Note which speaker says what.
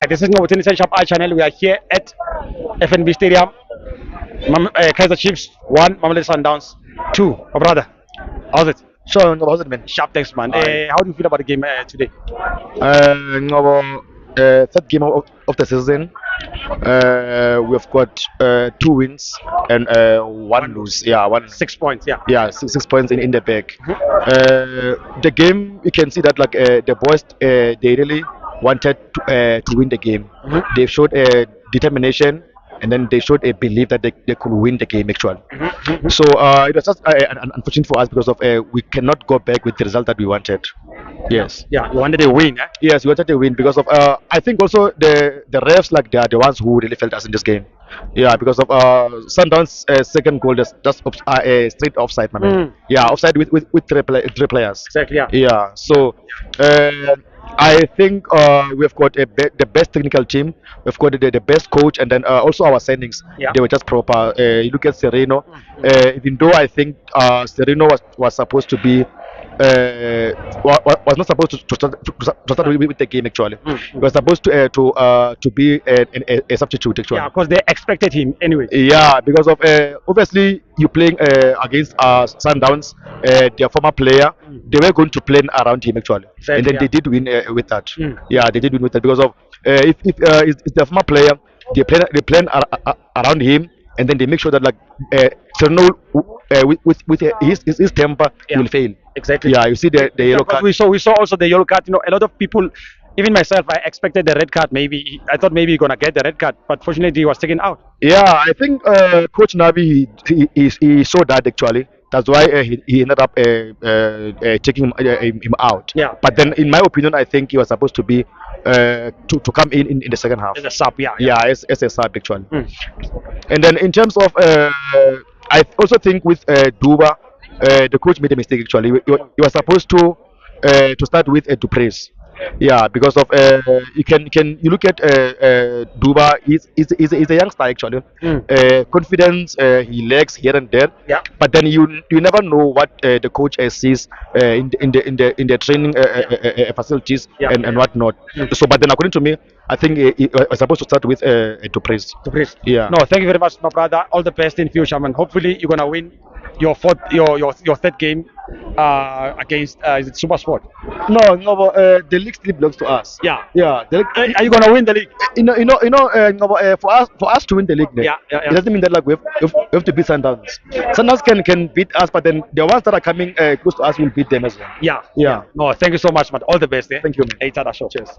Speaker 1: This is Novotin Shop I channel. We are here at FNB Stadium. Kaiser Chiefs 1, Mamelodi Sundowns 2. Oh, brother, how's it?
Speaker 2: Sure, how's it, man?
Speaker 1: Sharp, thanks, man.
Speaker 2: Aye.
Speaker 1: How do you feel about the game today?
Speaker 2: Third game of the season. We've got 2 wins and one lose. Yeah, one.
Speaker 1: 6 points, yeah.
Speaker 2: Yeah, 6 points in the bag. The game, you can see that like the boys, they really wanted to win the game. They showed determination, and then they showed a belief that they could win the game actually. So it was just unfortunate for us because of we cannot go back with the result that we wanted. Yes.
Speaker 1: Yeah, you wanted a win, eh?
Speaker 2: Yes, we wanted a win because of I think also the refs, like, they are the ones who really felt us in this game. Yeah, because of Sundowns' second goal, just straight offside, my man. Yeah, offside with three players.
Speaker 1: Exactly, yeah.
Speaker 2: Yeah. So I think we've got the best technical team. We've got the best coach, and then also our signings.
Speaker 1: Yeah.
Speaker 2: They were just proper. You look at Sereno. Even though I think Sereno was supposed to be. Was not supposed to start with the game actually. He was supposed to be a substitute actually.
Speaker 1: Yeah, because they expected him anyway.
Speaker 2: Yeah, because of obviously you playing against Sundowns, their former player. They were going to play around him actually,
Speaker 1: Exactly,
Speaker 2: and then
Speaker 1: yeah.
Speaker 2: they did win with that. Yeah, they did win with that because of if it's the former player, they plan around him, and then they make sure that like Sereno with his temper, he
Speaker 1: Yeah.
Speaker 2: will fail.
Speaker 1: Exactly.
Speaker 2: Yeah, you see the yellow
Speaker 1: Because
Speaker 2: card.
Speaker 1: we saw also the yellow card. You know, a lot of people, even myself, I expected the red card. Maybe I thought maybe you're gonna get the red card, but fortunately he was taken out.
Speaker 2: Yeah, I think Coach Nabi he saw that actually. That's why he ended up taking him out.
Speaker 1: Yeah.
Speaker 2: But then, in my opinion, I think he was supposed to be to come in the second half.
Speaker 1: As a sub, yeah.
Speaker 2: Yeah, as a sub actually. And then in terms of, I also think with Duba, the coach made a mistake actually. He was supposed to start with Dupres. Yeah, because of you look at Duba. He's a youngster actually. Confidence, he lacks here and there.
Speaker 1: Yeah.
Speaker 2: But then you never know what the coach sees in the training facilities
Speaker 1: Yeah.
Speaker 2: and whatnot. So, but then according to me, I think he was supposed to start with Dupres.
Speaker 1: To Chris.
Speaker 2: Yeah.
Speaker 1: No, thank you very much, my brother. All the best in future, man. Hopefully you're gonna win your third game against is it Super Sport?
Speaker 2: No, but the league still belongs to us.
Speaker 1: Yeah.
Speaker 2: Yeah. The league,
Speaker 1: Are you gonna win the league?
Speaker 2: for us to win the league,
Speaker 1: Yeah.
Speaker 2: it doesn't mean that like we have to beat Sundowns. Sundowns can beat us, but then the ones that are coming close to us will beat them as well.
Speaker 1: Yeah.
Speaker 2: Yeah.
Speaker 1: No, thank you so much, man. All the best. Eh?
Speaker 2: Thank you, man.
Speaker 1: Hey, Tada Show. Cheers.